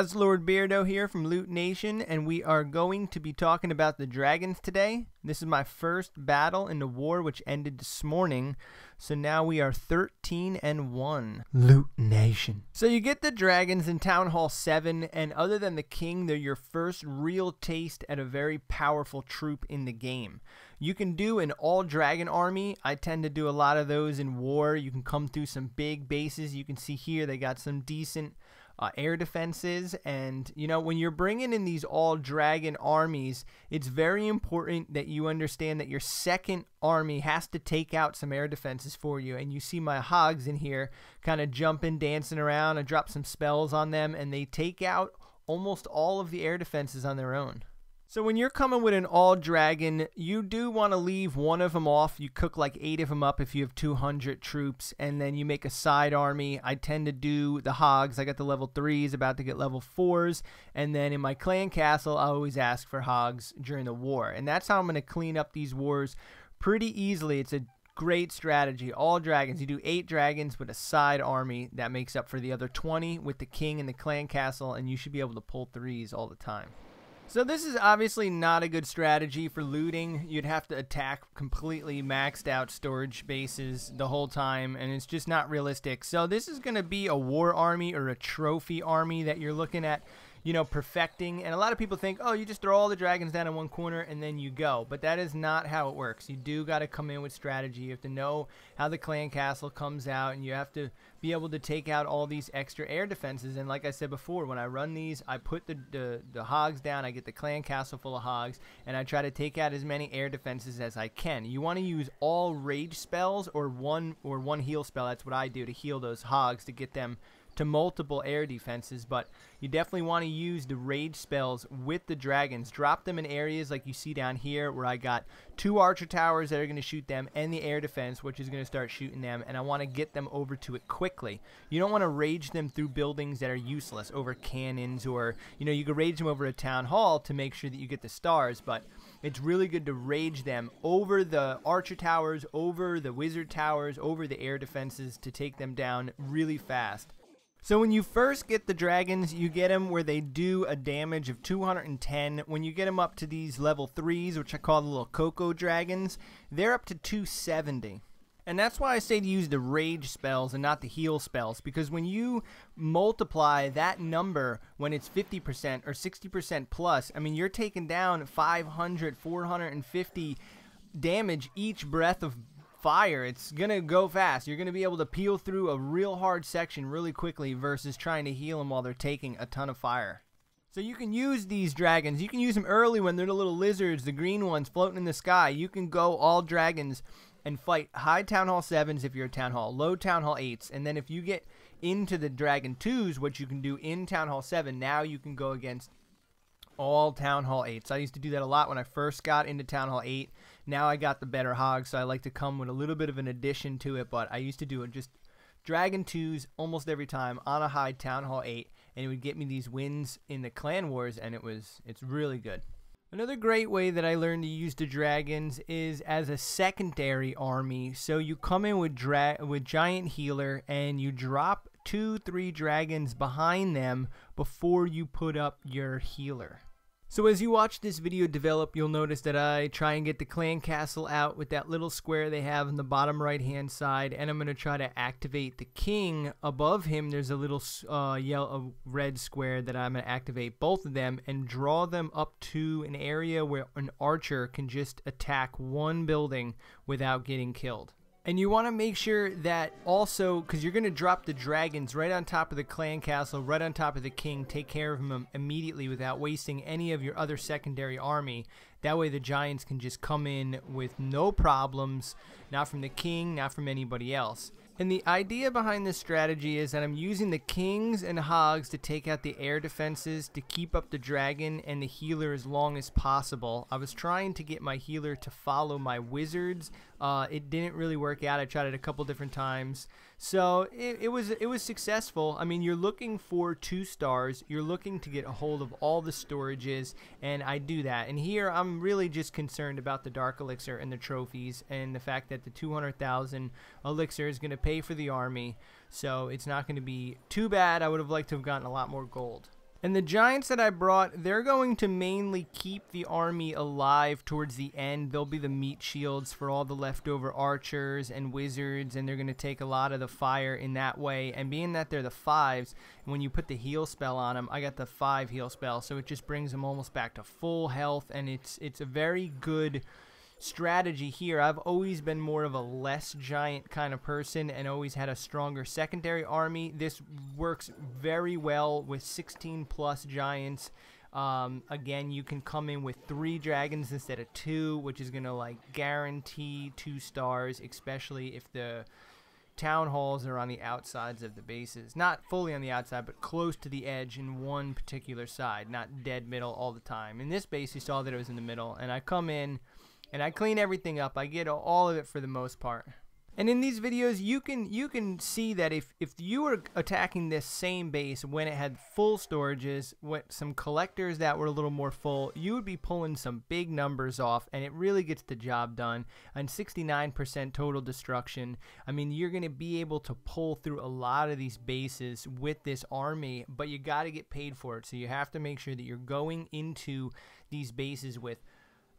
guys, Lord Beardo here from Loot Nation, and we are going to be talking about the dragons today. This is my first battle in the war, which ended this morning, so now we are 13-1. Loot Nation. So you get the dragons in Town Hall 7, and other than the king, they're your first real taste at a very powerful troop in the game. You can do an all-dragon army. I tend to do a lot of those in war. You can come through some big bases. You can see here they got some decent air defenses, and you know, when you're bringing in these all dragon armies, it's very important that you understand that your second army has to take out some air defenses for you. And you see my hogs in here kind of jumping, dancing around. I drop some spells on them and they take out almost all of the air defenses on their own. So when you're coming with an all dragon, you do want to leave one of them off. You cook like 8 of them up if you have 200 troops, and then you make a side army. I tend to do the hogs. I got the level 3s, about to get level 4s, and then in my clan castle, I always ask for hogs during the war. And that's how I'm going to clean up these wars pretty easily. It's a great strategy. All dragons. You do 8 dragons with a side army that makes up for the other 20 with the king and the clan castle, and you should be able to pull 3s all the time. So this is obviously not a good strategy for looting. You'd have to attack completely maxed out storage bases the whole time, and it's just not realistic. So this is going to be a war army or a trophy army that you're looking at, you know, perfecting. And a lot of people think, oh, you just throw all the dragons down in one corner and then you go. But that is not how it works. You do got to come in with strategy. You have to know how the clan castle comes out, and you have to be able to take out all these extra air defenses. And like I said before, when I run these, I put the hogs down. I get the clan castle full of hogs, and I try to take out as many air defenses as I can. You want to use all rage spells or one heal spell. That's what I do to heal those hogs to get them to multiple air defenses, but you definitely want to use the rage spells with the dragons. Drop them in areas like you see down here where I got 2 archer towers that are going to shoot them and the air defense, which is going to start shooting them, and I want to get them over to it quickly. You don't want to rage them through buildings that are useless, over cannons, or you know, you can rage them over a town hall to make sure that you get the stars, but it's really good to rage them over the archer towers, over the wizard towers, over the air defenses to take them down really fast. So when you first get the dragons, you get them where they do a damage of 210. When you get them up to these level 3s, which I call the little cocoa dragons, they're up to 270. And that's why I say to use the rage spells and not the heal spells, because when you multiply that number when it's 50% or 60% plus, I mean, you're taking down 500, 450 damage each breath of fire. It's gonna go fast. You're gonna be able to peel through a real hard section really quickly versus trying to heal them while they're taking a ton of fire. So you can use these dragons. You can use them early when they're the little lizards, the green ones floating in the sky. You can go all dragons and fight high Town Hall 7s if you're a Town Hall, low Town Hall 8s, and then if you get into the Dragon 2s, which you can do in Town Hall 7, now you can go against all Town Hall 8s. I used to do that a lot when I first got into Town Hall 8. Now I got the better hogs, so I like to come with a little bit of an addition to it, but I used to do it just Dragon 2s almost every time on a high Town Hall 8, and it would get me these wins in the clan wars, and it's really good. Another great way that I learned to use the dragons is as a secondary army. So you come in with giant healer and you drop 2-3 dragons behind them before you put up your healer. So as you watch this video develop, you'll notice that I try and get the clan castle out with that little square they have on the bottom right hand side, and I'm going to try to activate the king. Above him there's a little red square that I'm going to activate both of them and draw them up to an area where an archer can just attack one building without getting killed. And you want to make sure that also, because you're going to drop the dragons right on top of the clan castle, right on top of the king, take care of them immediately without wasting any of your other secondary army. That way the giants can just come in with no problems, not from the king, not from anybody else. And the idea behind this strategy is that I'm using the kings and hogs to take out the air defenses to keep up the dragon and the healer as long as possible. I was trying to get my healer to follow my wizards. It didn't really work out. I tried it a couple different times. So it was successful. I mean, you're looking for 2 stars. You're looking to get a hold of all the storages, and I do that. And here I'm really just concerned about the dark elixir and the trophies and the fact that the 200,000 elixir is going to pay for the army. So it's not going to be too bad. I would have liked to have gotten a lot more gold. And the giants that I brought, they're going to mainly keep the army alive towards the end. They'll be the meat shields for all the leftover archers and wizards, and they're going to take a lot of the fire in that way. And being that they're the 5s, when you put the heal spell on them, I got the 5 heal spell, so it just brings them almost back to full health, and it's a very good strategy here. I've always been more of a less giant kind of person and always had a stronger secondary army. This works very well with 16 plus giants. Again, you can come in with 3 dragons instead of 2, which is gonna like guarantee 2 stars, especially if the town halls are on the outsides of the bases. Not fully on the outside, but close to the edge in one particular side, not dead middle all the time. In this base, you saw that it was in the middle, and I come in and I clean everything up. I get all of it for the most part. And in these videos, you can see that if you were attacking this same base when it had full storages, with some collectors that were a little more full, you would be pulling some big numbers off, and it really gets the job done. And 69% total destruction. I mean, you're going to be able to pull through a lot of these bases with this army, but you got to get paid for it. So you have to make sure that you're going into these bases with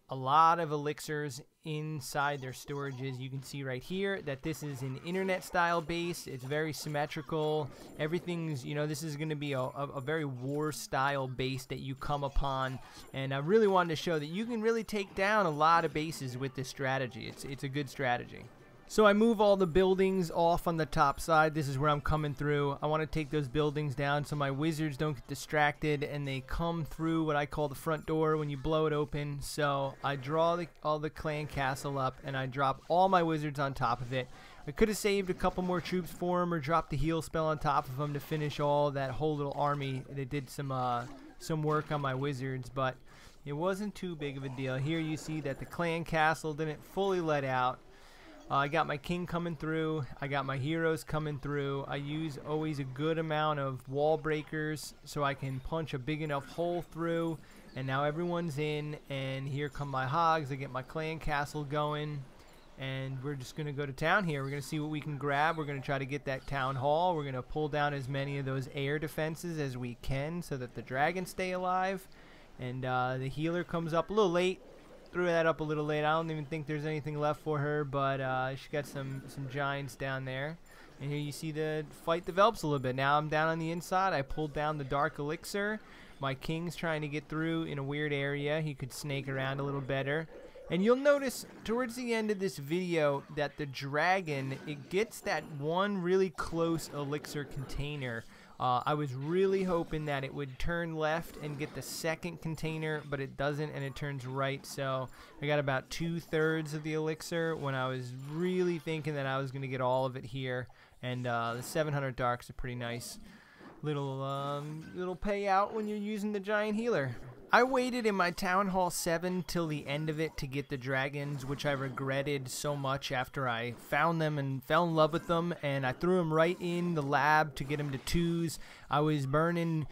a lot of elixirs inside their storages. You can see right here that this is an internet style base. It's very symmetrical. Everything's, you know, this is going to be a very war style base that you come upon, and I really wanted to show that you can really take down a lot of bases with this strategy. It's a good strategy. So I move all the buildings off on the top side. This is where I'm coming through. I want to take those buildings down so my wizards don't get distracted and they come through what I call the front door when you blow it open. So I draw all the clan castle up and I drop all my wizards on top of it. I could have saved a couple more troops for them or dropped the heal spell on top of them to finish all that whole little army. They did some work on my wizards, but it wasn't too big of a deal. Here you see that the clan castle didn't fully let out. I got my king coming through. I got my heroes coming through. I use always a good amount of wall breakers so I can punch a big enough hole through. And now everyone's in, and here come my hogs. I get my clan castle going, and we're just going to go to town here. We're going to see what we can grab. We're going to try to get that town hall. We're going to pull down as many of those air defenses as we can so that the dragons stay alive. And the healer comes up a little late. Threw that up a little late. I don't even think there's anything left for her, but she got some giants down there. And here you see the fight develops a little bit. Now I'm down on the inside. I pulled down the dark elixir. My king's trying to get through in a weird area. He could snake around a little better. And you'll notice towards the end of this video that the dragon, it gets that one really close elixir container. I was really hoping that it would turn left and get the second container, but it doesn't, and it turns right. So I got about 2/3 of the elixir when I was really thinking that I was going to get all of it here. And the 700 darks a pretty nice little payout when you're using the giant healer. I waited in my Town Hall 7 till the end of it to get the dragons, which I regretted so much after I found them and fell in love with them, and I threw them right in the lab to get them to 2s. I was burning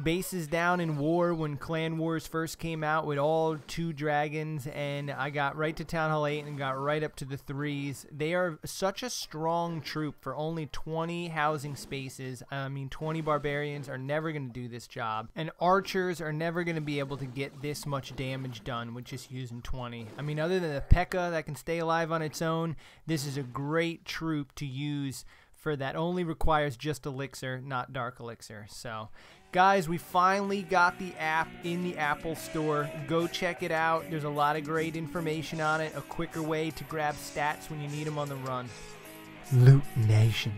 bases down in war when Clan Wars first came out with all 2 dragons, and I got right to Town Hall 8 and got right up to the 3s. They are such a strong troop for only 20 housing spaces. I mean, 20 barbarians are never going to do this job, and archers are never going to be able to get this much damage done with just using 20. I mean, other than the P.E.K.K.A. that can stay alive on its own, this is a great troop to use for that. Only requires just elixir, not dark elixir. So guys, we finally got the app in the Apple Store. Go check it out. There's a lot of great information on it. A quicker way to grab stats when you need them on the run. Loot Nation.